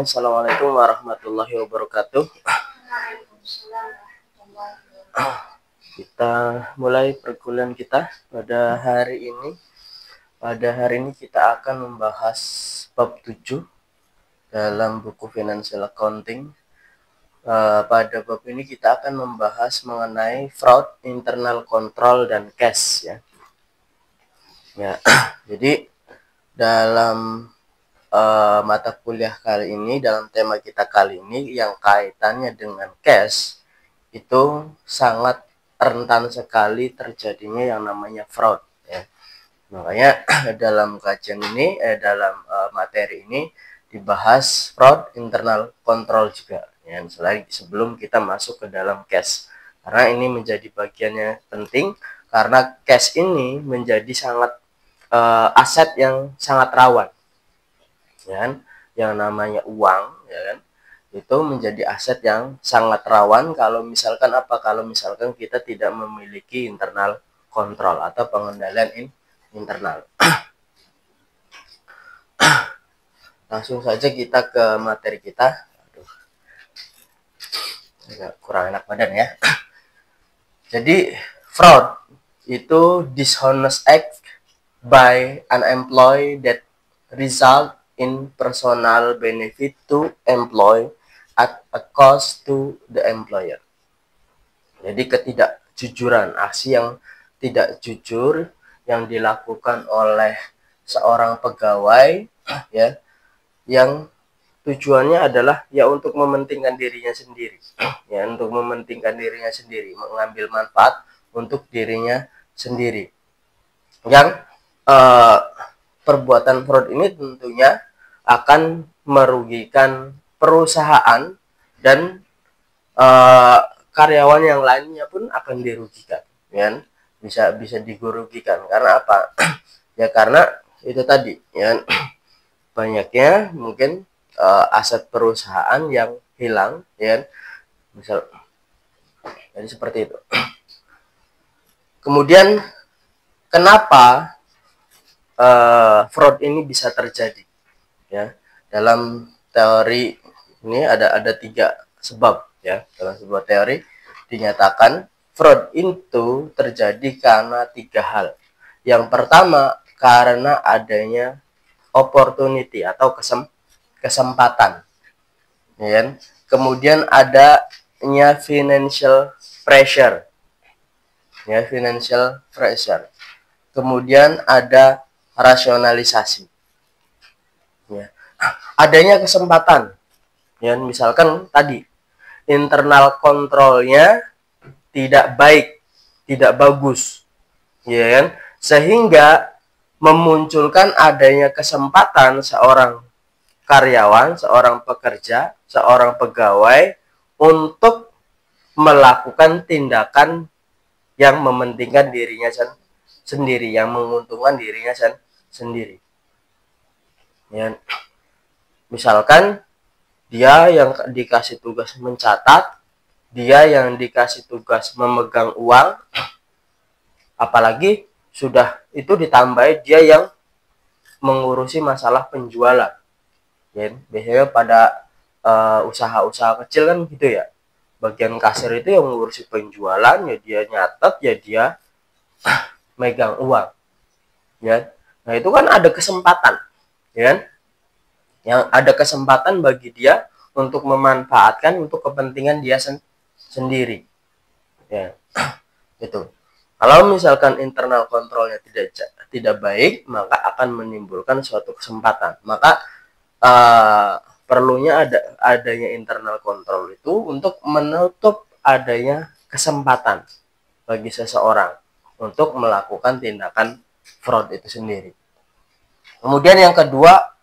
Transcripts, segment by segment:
Assalamualaikum warahmatullahi wabarakatuh. Kita mulai perkuliahan kita pada hari ini. Pada hari ini kita akan membahas bab 7 dalam buku Financial Accounting. Pada bab ini kita akan membahas mengenai fraud, internal control, dan cash ya. Jadi dalam mata kuliah kali ini, dalam tema kita kali ini yang kaitannya dengan cash, itu sangat rentan sekali terjadinya yang namanya fraud ya. Makanya dalam kajian ini, dalam materi ini dibahas fraud, internal control juga ya, selain sebelum kita masuk ke dalam cash, karena ini menjadi bagiannya penting, karena cash ini menjadi sangat aset yang sangat rawan ya kan? Yang namanya uang ya kan, itu menjadi aset yang sangat rawan kalau misalkan kita tidak memiliki internal control atau pengendalian internal. Langsung saja kita ke materi kita. Agak kurang enak badan ya. Jadi fraud itu dishonest act by an employee that result in personal benefit to employee at a cost to the employer. Jadi ketidakjujuran, aksi yang tidak jujur yang dilakukan oleh seorang pegawai ya, yang tujuannya adalah ya untuk mementingkan dirinya sendiri ya, untuk mementingkan dirinya sendiri, mengambil manfaat untuk dirinya sendiri. Yang perbuatan fraud ini tentunya akan merugikan perusahaan dan karyawan yang lainnya pun akan dirugikan ya, bisa dirugikan. Karena apa? Ya karena itu tadi ya, banyaknya mungkin aset perusahaan yang hilang ya, misal jadi seperti itu. Kemudian kenapa fraud ini bisa terjadi ya? Dalam teori ini ada 3 sebab ya. Dalam sebuah teori dinyatakan fraud itu terjadi karena 3 hal. Yang pertama karena adanya opportunity atau kesempatan ya. Kemudian adanya financial pressure ya, financial pressure. Kemudian ada rasionalisasi ya. Adanya kesempatan ya, misalkan tadi internal kontrolnya tidak baik, tidak bagus ya kan, sehingga memunculkan adanya kesempatan seorang karyawan, seorang pekerja, seorang pegawai untuk melakukan tindakan yang mementingkan dirinya sendiri, yang menguntungkan dirinya sendiri ya. Misalkan dia yang dikasih tugas mencatat, dia yang dikasih tugas memegang uang, apalagi sudah itu ditambah dia yang mengurusi masalah penjualan ya. Biasanya pada usaha-usaha kecil kan gitu ya, bagian kasir itu yang mengurusi penjualan ya, dia nyatet ya, dia megang uang ya. Nah itu kan ada kesempatan ya, yang ada kesempatan bagi dia untuk memanfaatkan untuk kepentingan dia sendiri ya. Itu kalau misalkan internal kontrolnya tidak baik, maka akan menimbulkan suatu kesempatan. Maka perlunya adanya internal kontrol itu untuk menutup adanya kesempatan bagi seseorang untuk melakukan tindakan fraud itu sendiri. Kemudian yang kedua,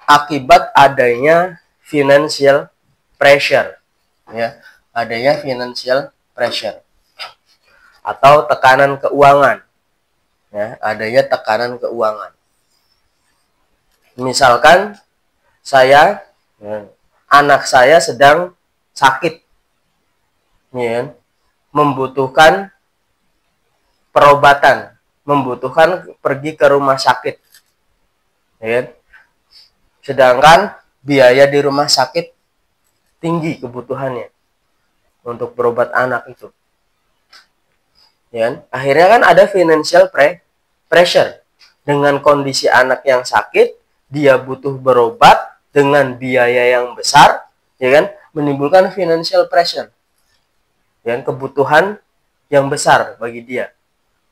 akibat adanya financial pressure ya, adanya financial pressure atau tekanan keuangan ya, adanya tekanan keuangan. Misalkan anak saya sedang sakit ya, membutuhkan perobatan, membutuhkan pergi ke rumah sakit ya. Sedangkan biaya di rumah sakit tinggi kebutuhannya untuk berobat anak itu. Ya, akhirnya kan ada financial pressure. Dengan kondisi anak yang sakit, dia butuh berobat dengan biaya yang besar, ya kan, menimbulkan financial pressure. Ya, kebutuhan yang besar bagi dia.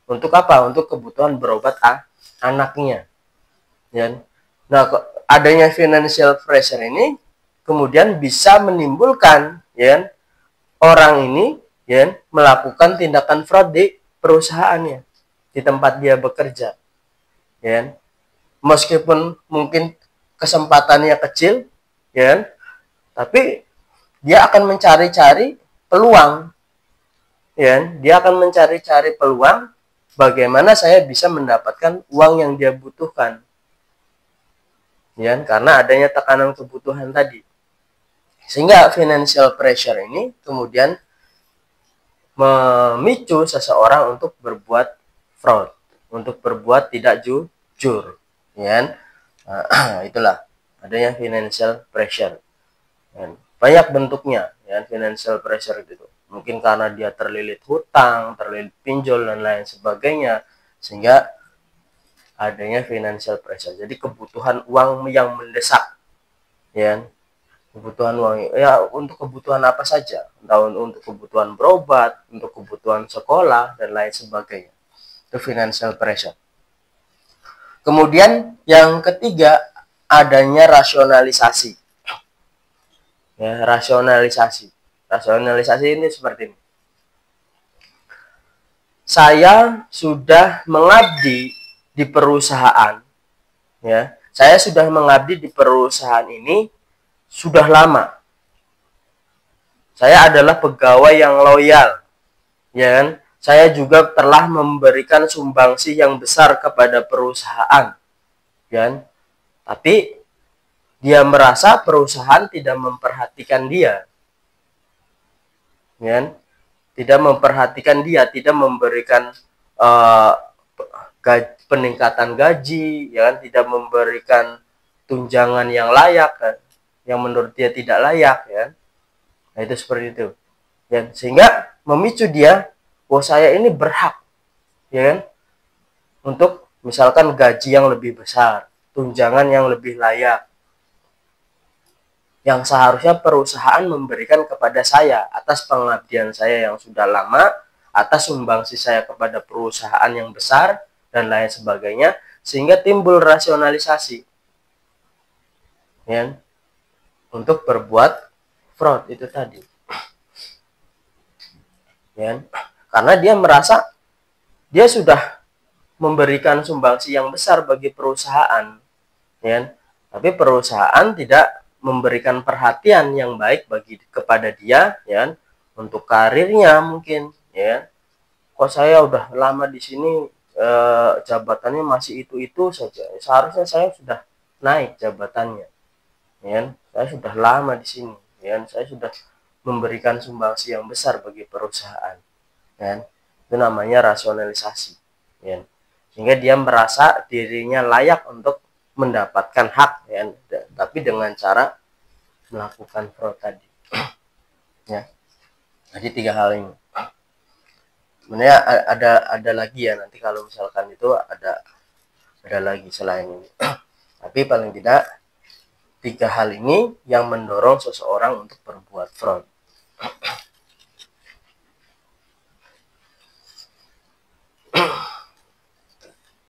Untuk apa? Untuk kebutuhan berobat anaknya. Ya. Nah, adanya financial pressure ini kemudian bisa menimbulkan, ya, orang ini, ya, melakukan tindakan fraud di perusahaannya, di tempat dia bekerja, ya. Meskipun mungkin kesempatannya kecil, ya, tapi dia akan mencari-cari peluang, ya. Dia akan mencari-cari peluang bagaimana saya bisa mendapatkan uang yang dia butuhkan, ya, karena adanya tekanan kebutuhan tadi. Sehingga financial pressure ini kemudian memicu seseorang untuk berbuat fraud, untuk berbuat tidak jujur, ya. Nah, itulah adanya financial pressure. Ya. Banyak bentuknya, ya, financial pressure itu. Mungkin karena dia terlilit hutang, terlilit pinjol dan lain sebagainya, sehingga adanya financial pressure. Jadi kebutuhan uang yang mendesak, ya. Kebutuhan uang, ya, untuk kebutuhan apa saja, entah untuk kebutuhan berobat, untuk kebutuhan sekolah dan lain sebagainya. Itu financial pressure. Kemudian yang ketiga, adanya rasionalisasi. Ya, rasionalisasi ini seperti ini. Saya sudah mengabdi di perusahaan, ya, saya sudah mengabdi di perusahaan ini sudah lama. Saya adalah pegawai yang loyal, ya kan? Saya juga telah memberikan sumbangsi yang besar kepada perusahaan, ya kan? Tapi dia merasa perusahaan tidak memperhatikan dia, ya kan? Tidak memperhatikan dia, tidak memberikan peningkatan gaji, ya kan? Tidak memberikan tunjangan yang layak, kan? Yang menurut dia tidak layak, ya. Nah, itu seperti itu, ya, sehingga memicu dia, oh saya ini berhak, ya kan, untuk misalkan gaji yang lebih besar, tunjangan yang lebih layak, yang seharusnya perusahaan memberikan kepada saya atas pengabdian saya yang sudah lama, atas sumbangsi saya kepada perusahaan yang besar dan lain sebagainya, sehingga timbul rasionalisasi, ya, untuk berbuat fraud itu tadi, ya, karena dia merasa dia sudah memberikan sumbangsi yang besar bagi perusahaan, ya, tapi perusahaan tidak memberikan perhatian yang baik kepada dia, ya, untuk karirnya mungkin, ya. Kok saya udah lama di sini, jabatannya masih itu saja, seharusnya saya sudah naik jabatannya, ya. Saya sudah lama di sini, ya. Saya sudah memberikan sumbangsi yang besar bagi perusahaan, ya. Itu namanya rasionalisasi, ya. Sehingga dia merasa dirinya layak untuk mendapatkan hak, ya, tapi dengan cara melakukan fraud tadi, ya. Jadi 3 hal ini. Sebenarnya ada lagi, ya, nanti kalau misalkan itu ada lagi selain ini. Tapi paling tidak 3 hal ini yang mendorong seseorang untuk berbuat fraud.